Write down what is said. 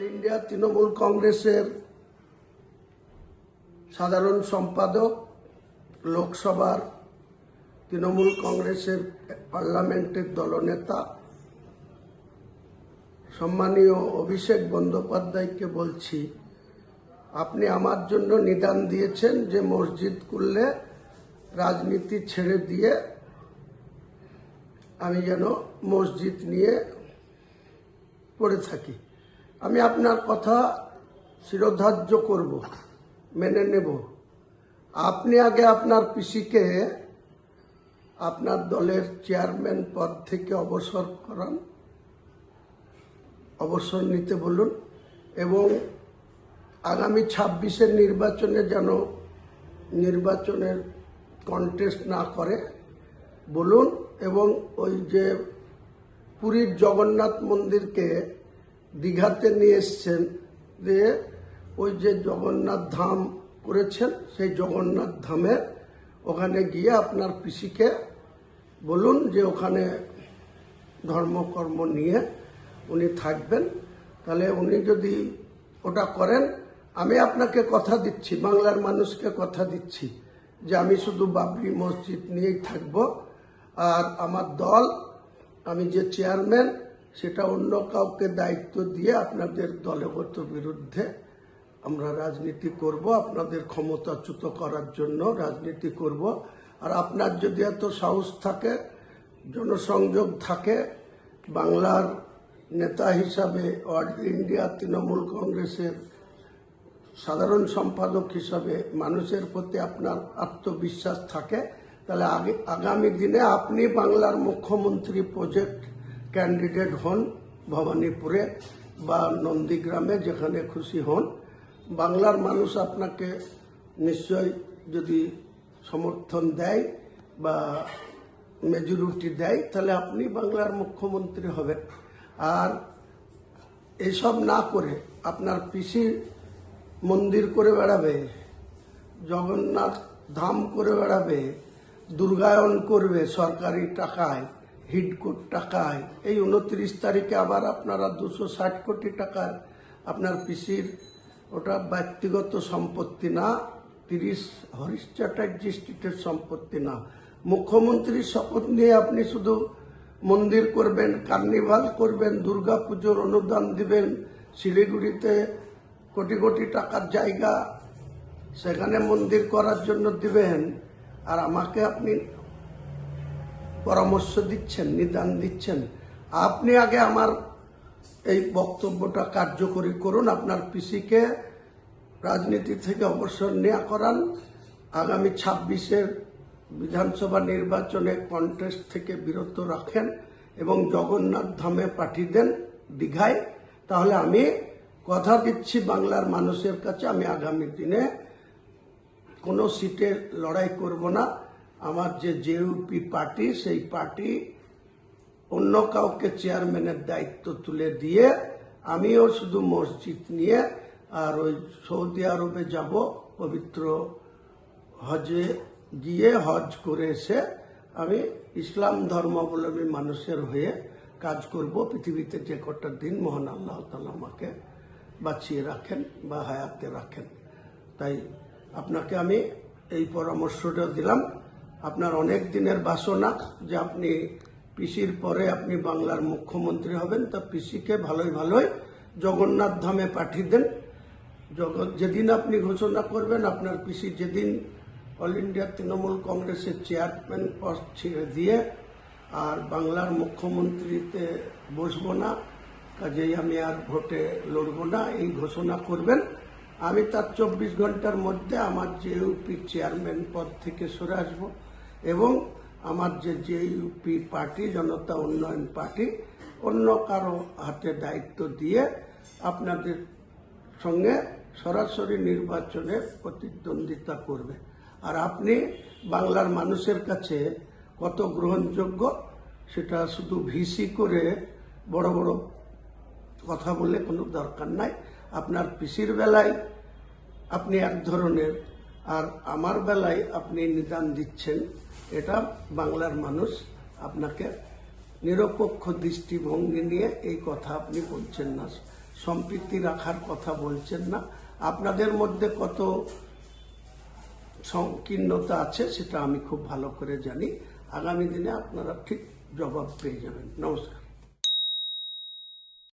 India Trinamool কংগ্রেসের সাধারণ সম্পাদক, লোকসভার তৃণমূল কংগ্রেসের পার্লামেন্টের দলনেতা সম্মানীয় অভিষেক বন্দ্যোপাধ্যায়কে বলছি, আপনি আমার জন্য নিদান দিয়েছেন যে মসজিদ খুললে রাজনীতি ছেড়ে দিয়ে আমি যেন মসজিদ নিয়ে পড়ে থাকি। আমি আপনার কথা শিরোধার্য করব, মেনে নেব। আপনি আগে আপনার পিসিকে আপনার দলের চেয়ারম্যান পদ থেকে অবসর করান, অবসর নিতে বলুন, এবং আগামী 26-এর নির্বাচনে যেন নির্বাচনের কন্টেস্ট না করে বলুন। এবং ওই যে পুরীর জগন্নাথ মন্দিরকে দীঘাতে নিয়ে এসছেন, দিয়ে ওই যে জগন্নাথ ধাম করেছেন, সেই জগন্নাথ ধামের ওখানে গিয়ে আপনার পিসিকে বলুন যে ওখানে ধর্মকর্ম নিয়ে উনি থাকবেন। তাহলে উনি যদি ওটা করেন, আমি আপনাকে কথা দিচ্ছি, বাংলার মানুষকে কথা দিচ্ছি যে আমি শুধু বাবরি মসজিদ নিয়েই থাকব, আর আমার দল, আমি যে চেয়ারম্যান, সেটা অন্য কাউকে দায়িত্ব দিয়ে আপনাদের দলগত বিরুদ্ধে আমরা রাজনীতি করব, আপনাদের ক্ষমতাচ্যুত করার জন্য রাজনীতি করব। আর আপনার যদি এত সাহস থাকে, জনসংযোগ থাকে, বাংলার নেতা হিসাবে, অল ইন্ডিয়া তৃণমূল কংগ্রেসের সাধারণ সম্পাদক হিসাবে মানুষের প্রতি আপনার আত্মবিশ্বাস থাকে, তাহলে আগামী দিনে আপনি বাংলার মুখ্যমন্ত্রী প্রজেক্ট ক্যান্ডিডেট হন, ভবানীপুরে বা নন্দীগ্রামে, যেখানে খুশি হন। বাংলার মানুষ আপনাকে নিশ্চয় যদি সমর্থন দেয় বা মেজরিটি দেয়, তাহলে আপনি বাংলার মুখ্যমন্ত্রী হবেন। আর এসব না করে আপনার পিসি মন্দির করে বেড়াবে, জগন্নাথ ধাম করে বেড়াবে, দুর্গায়ন করবে সরকারি টাকায়, হিডকোর টাকায়। এই 29 তারিখে আবার আপনারা 260 কোটি টাকার আপনার পিসির, ওটা ব্যক্তিগত সম্পত্তি না, 30 হরিশ চ্যাটার্জি স্ট্রিটের সম্পত্তি না। মুখ্যমন্ত্রীর শপথ নিয়ে আপনি শুধু মন্দির করবেন, কার্নিভাল করবেন, দুর্গা পুজোর অনুদান দিবেন, শিলিগুড়িতে কোটি কোটি টাকার জায়গা, সেখানে মন্দির করার জন্য দিবেন, আর আমাকে আপনি পরামর্শ দিচ্ছেন, নিদান দিচ্ছেন। আপনি আগে আমার এই বক্তব্যটা কার্যকরী করুন, আপনার পিসিকে রাজনীতি থেকে অবসর নেওয়া করান, আগামী 26-এর বিধানসভা নির্বাচনে কন্টেস্ট থেকে বিরত রাখেন এবং জগন্নাথ ধামে পাঠিয়ে দেন, দীঘায়। তাহলে আমি কথা দিচ্ছি বাংলার মানুষের কাছে, আমি আগামী দিনে কোনো সিটে লড়াই করব না। আমার যে জেইউপি পার্টি, সেই পার্টি অন্য কাউকে চেয়ারম্যানের দায়িত্ব তুলে দিয়ে আমিও শুধু মসজিদ নিয়ে, আর ওই সৌদি আরবে যাব, পবিত্র হজে গিয়ে হজ করে এসে আমি ইসলাম ধর্মাবলম্বী মানুষের হয়ে কাজ করব পৃথিবীতে যে কটা দিন মহান আল্লাহ তাআলা আমাকে বাঁচিয়ে রাখেন বা হায়াতে রাখেন। তাই আপনাকে আমি এই পরামর্শটা দিলাম। আপনার অনেক দিনের বাসনা যে আপনি পিসির পরে আপনি বাংলার মুখ্যমন্ত্রী হবেন, তা পিসিকে ভালোই ভালোই জগন্নাথ ধামে পাঠিয়ে দেন। যেদিন আপনি ঘোষণা করবেন, আপনার পিসি যেদিন অল ইন্ডিয়া তৃণমূল কংগ্রেসের চেয়ারম্যান পদ ছেড়ে দিয়ে আর বাংলার মুখ্যমন্ত্রীতে বসবো না, কাজেই আমি আর ভোটে লড়বো না, এই ঘোষণা করবেন, আমি তার 24 ঘন্টার মধ্যে আমার জেইউপি চেয়ারম্যান পদ থেকে সরে আসব এবং আমার যে জেইউপি পার্টি, জনতা উন্নয়ন পার্টি, অন্য কারো হাতে দায়িত্ব দিয়ে আপনাদের সঙ্গে সরাসরি নির্বাচনে প্রতিদ্বন্দ্বিতা করবে। আর আপনি বাংলার মানুষের কাছে কত গ্রহণযোগ্য, সেটা শুধু ভিসি করে বড় বড় কথা বলে কোনো দরকার নাই। আপনার পিসির বেলায় আপনি এক ধরনের, আর আমার বেলায় আপনি নিদান দিচ্ছেন, এটা বাংলার মানুষ আপনাকে নিরপেক্ষ দৃষ্টিভঙ্গি নিয়ে এই কথা আপনি বলছেন না। সম্পৃক্তি রাখার কথা বলছেন না। আপনাদের মধ্যে কত সংকীর্ণতা আছে সেটা আমি খুব ভালো করে জানি। আগামী দিনে আপনারা ঠিক জবাব পেয়ে যাবেন। নমস্কার।